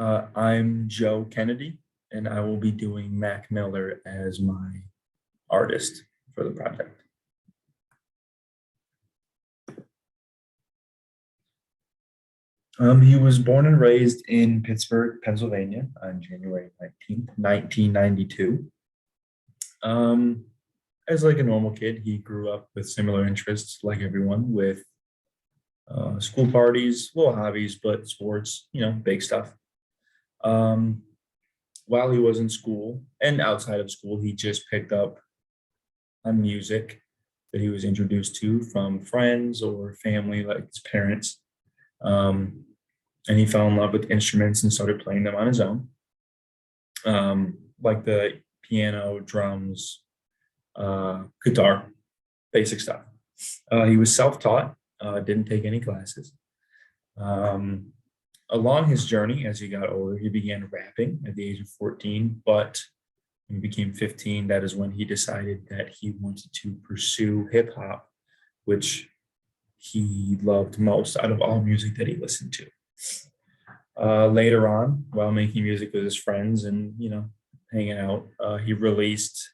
I'm Joe Kennedy, and I will be doing Mac Miller as my artist for the project. He was born and raised in Pittsburgh, Pennsylvania on January 19th, 1992. Um, as like a normal kid, he grew up with similar interests like everyone with school parties, little hobbies, but sports, big stuff. Um, while he was in school and outside of school, he just picked up on music that he was introduced to from friends or family, like his parents. Um, and he fell in love with instruments and started playing them on his own, like the piano, drums, guitar, basic stuff. He was self-taught, didn't take any classes. Um, Along his journey, as he got older, he began rapping at the age of 14, but when he became 15, that is when he decided that he wanted to pursue hip hop, which he loved most out of all music that he listened to. Later on, while making music with his friends and hanging out, he released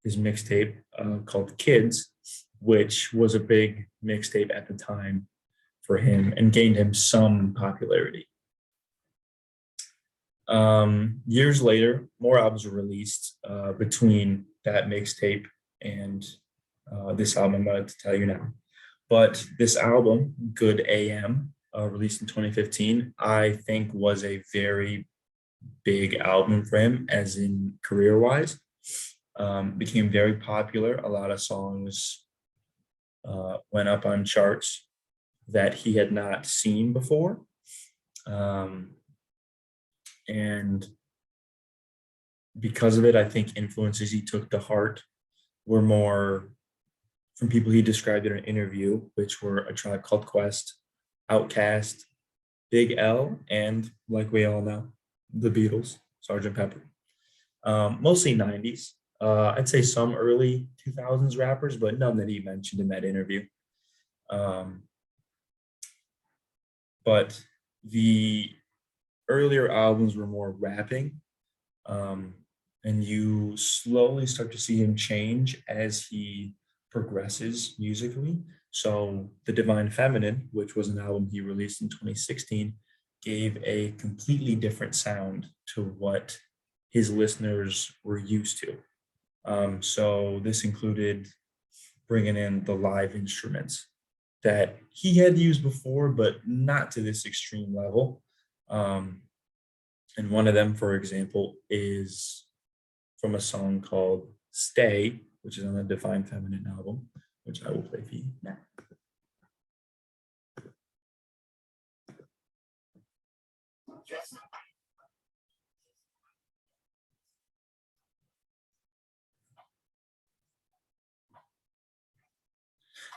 his mixtape called Kids, which was a big mixtape at the time for him and gained him some popularity. Years later, more albums were released between that mixtape and this album I'm about to tell you now. But this album, Good AM, released in 2015, I think was a very big album for him, as in career-wise. Became very popular. A lot of songs went up on charts that he had not seen before. And because of it, I think influences he took to heart were more from people he described in an interview, which were A Tribe Called Quest, Outkast, Big L, and like we all know, the Beatles, Sgt. Pepper. Mostly 90s. I'd say some early 2000s rappers, but none that he mentioned in that interview. But the earlier albums were more rapping, and you slowly start to see him change as he progresses musically. So The Divine Feminine, which was an album he released in 2016, gave a completely different sound to what his listeners were used to. So this included bringing in the live instruments that he had used before, but not to this extreme level. And one of them, for example, is from a song called Stay, which is on the Divine Feminine album, which I will play for you now.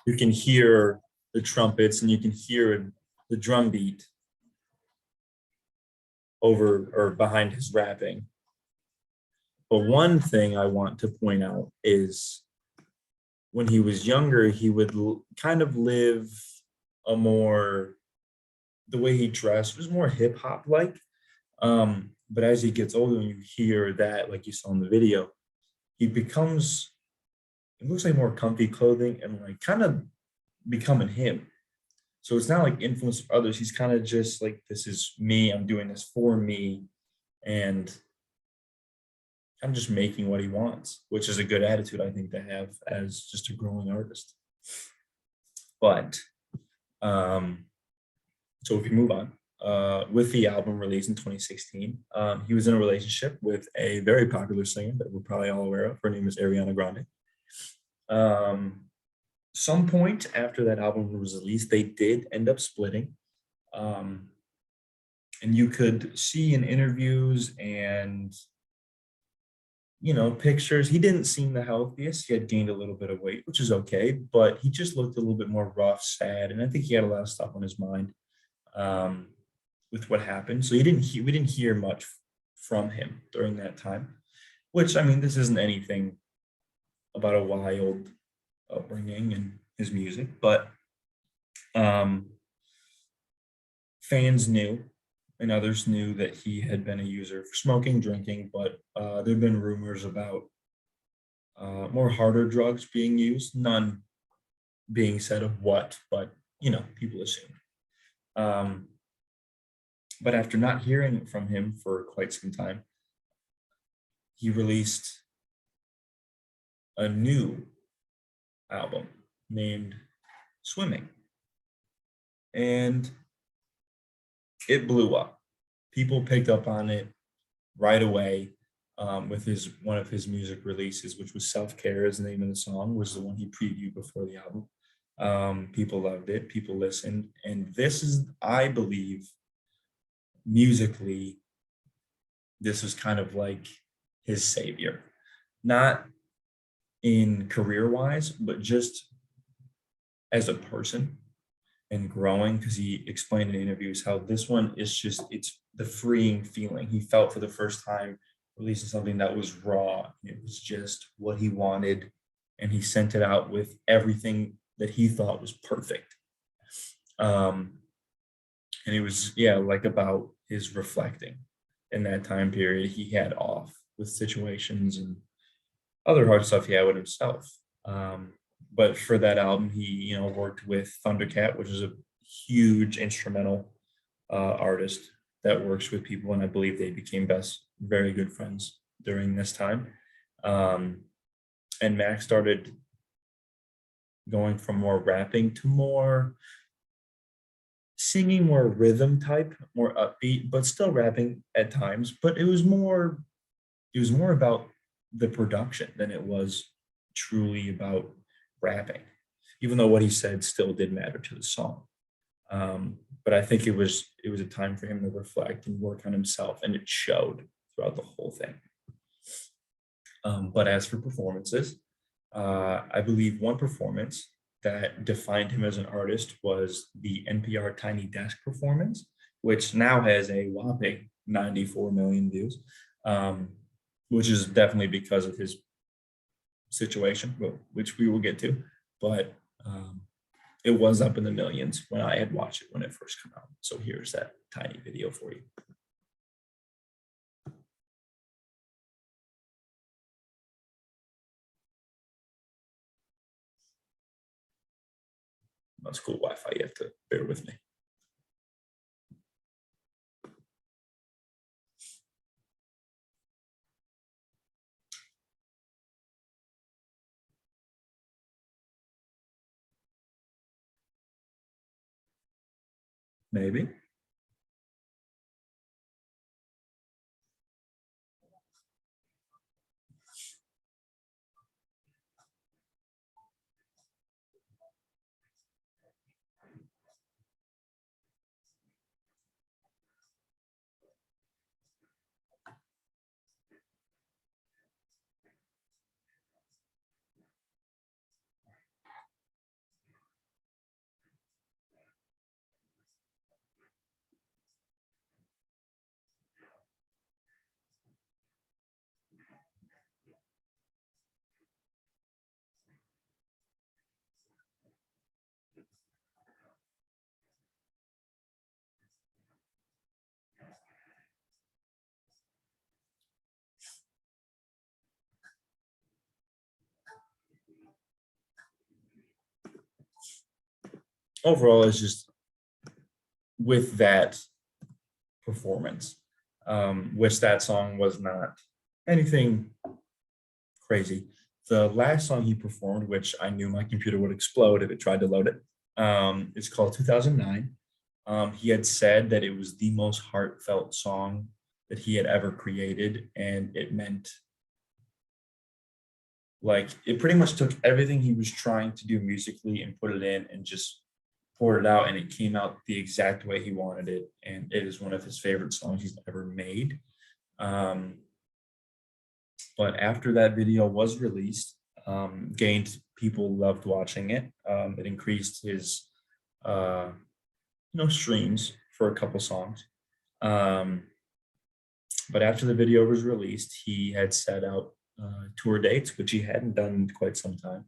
You can hear the trumpets and you can hear the drum beat over or behind his rapping. But one thing I want to point out is when he was younger, he would kind of live a more, the way he dressed was more hip hop like. But as he gets older and you hear that, like you saw in the video, he becomes, it looks like more comfy clothing and like kind of becoming him. So it's not like influence of others. He's kind of just like, this is me. I'm doing this for me. And I'm just making what he wants, which is a good attitude, I think, to have as just a growing artist. But so if you move on, with the album released in 2016, he was in a relationship with a very popular singer that we're probably all aware of. Her name is Ariana Grande. Some point after that album was released, they did end up splitting. And you could see in interviews and pictures, he didn't seem the healthiest. He had gained a little bit of weight, which is okay, but he just looked a little bit more rough, sad, and I think he had a lot of stuff on his mind with what happened. So we didn't hear much from him during that time, which, I mean, this isn't anything about a wild upbringing and his music, but fans knew and others knew that he had been a user for smoking, drinking, but there have been rumors about more harder drugs being used, none being said of what, but people assumed. Um, but after not hearing from him for quite some time, he released a new album named Swimming, and it blew up. People picked up on it right away with his one of his music releases, which was Self Care, is the name of the song, was the one he previewed before the album. People loved it, people listened, and this is, I believe, musically, this was kind of like his savior. Not in career wise, but just as a person and growing, because he explained in interviews how this one is just, it's the freeing feeling he felt for the first time releasing something that was raw. It was just what he wanted, and he sent it out with everything that he thought was perfect. And it was, yeah, like about his reflecting in that time period he had off with situations and other hard stuff he had with himself. But for that album, he worked with Thundercat, which is a huge instrumental artist that works with people, and I believe they became very good friends during this time. And Max started going from more rapping to more singing, more rhythm type, more upbeat, but still rapping at times. But it was more about the production than it was truly about rapping, even though what he said still did matter to the song. But I think it was a time for him to reflect and work on himself, and it showed throughout the whole thing. But as for performances, I believe one performance that defined him as an artist was the NPR Tiny Desk performance, which now has a whopping 94 million views, which is definitely because of his situation, which we will get to. But it was up in the millions when I had watched it when it first came out. So here's that tiny video for you. That's cool Wi-Fi. You have to bear with me. Maybe. Overall, it's just with that performance, which that song was not anything crazy. The last song he performed, which I knew my computer would explode if it tried to load it, is called 2009. He had said that it was the most heartfelt song that he had ever created, and it meant, like, it pretty much took everything he was trying to do musically and put it in and just poured it out, and it came out the exact way he wanted it. And it is one of his favorite songs he's ever made. Um, but after that video was released, gained people loved watching it. It increased his streams for a couple songs. But after the video was released, he had set out tour dates, which he hadn't done in quite some time.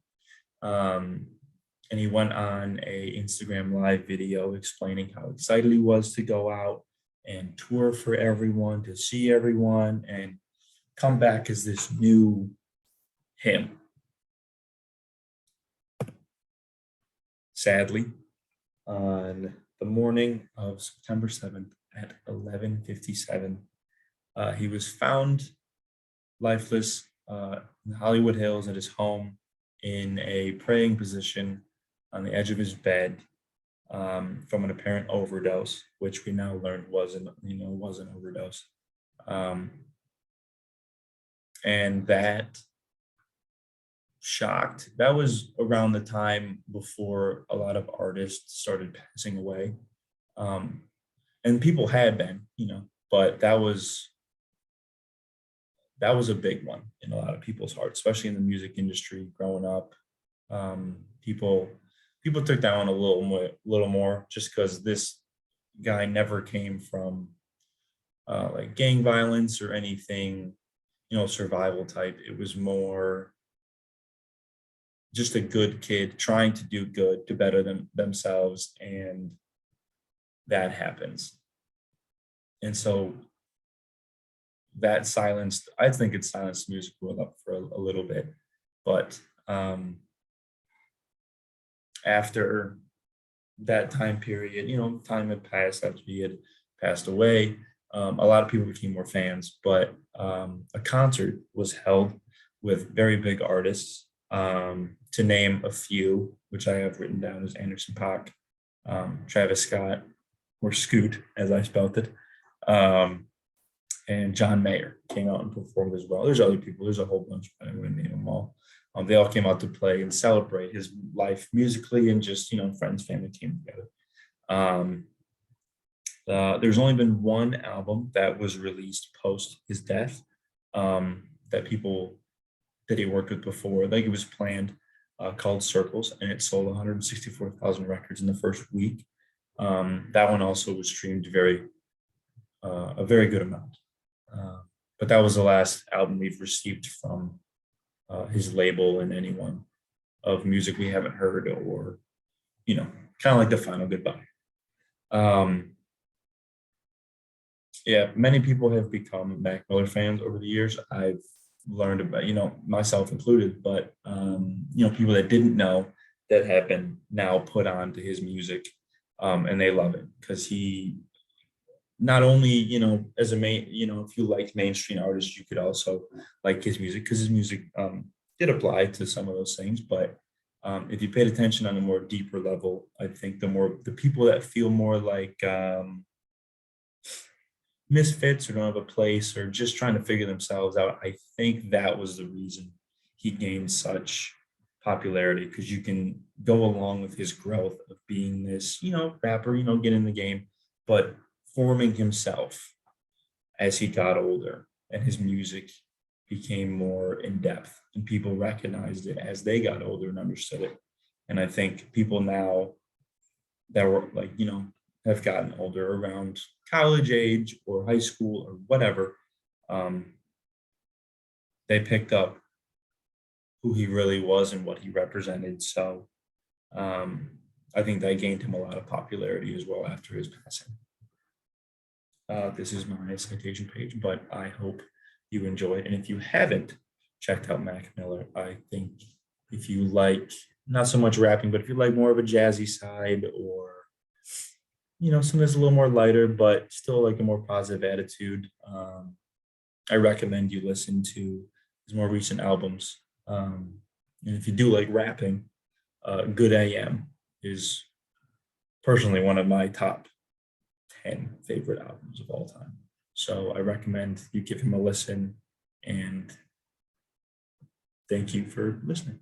And he went on a Instagram live video explaining how excited he was to go out and tour for everyone, to see everyone, and come back as this new him. Sadly, on the morning of September 7th at 11:57, he was found lifeless in the Hollywood Hills at his home in a praying position on the edge of his bed, from an apparent overdose, which we now learned was an overdose. Um, and that shocked. That was around the time before a lot of artists started passing away. Um, and people had been, but that was a big one in a lot of people's hearts, especially in the music industry growing up. People took that one a little more just because this guy never came from like gang violence or anything, survival type. It was more just a good kid trying to do good to better themselves, and that happens. And so that silenced, I think it silenced music world up for a little bit. But after that time period, time had passed after he had passed away. A lot of people became more fans, but a concert was held with very big artists. To name a few, which I have written down, as Anderson .Paak, Travis Scott, or Scoot, as I spelled it, and John Mayer came out and performed as well. There's other people. There's a whole bunch, but I wouldn't name them all. They all came out to play and celebrate his life musically, and just friends, family came together. There's only been one album that was released post his death, that people that he worked with before. Like, it was planned, called Circles, and it sold 164,000 records in the first week. That one also was streamed a very good amount. But that was the last album we've received from his label, and anyone of music we haven't heard, or kind of like the final goodbye. Yeah, many people have become Mac Miller fans over the years. I've learned about, myself included, but people that didn't know, that have been now put on to his music, and they love it, because he not only, as a main, if you liked mainstream artists, you could also like his music, because his music did apply to some of those things. But if you paid attention on a more deeper level, I think the people that feel more like misfits, or don't have a place, or just trying to figure themselves out, I think that was the reason he gained such popularity, because you can go along with his growth of being this, rapper, get in the game, but forming himself as he got older, and his music became more in depth, and people recognized it as they got older and understood it. And I think people now that were like, have gotten older, around college age or high school or whatever, they picked up who he really was and what he represented. So I think that gained him a lot of popularity as well after his passing. This is my citation page, but I hope you enjoyed. And if you haven't checked out Mac Miller, I think if you like, not so much rapping, but if you like more of a jazzy side, or something that's a little more lighter, but still like a more positive attitude, I recommend you listen to his more recent albums. And if you do like rapping, Good AM is personally one of my top 10 favorite albums of all time. So I recommend you give him a listen, and thank you for listening.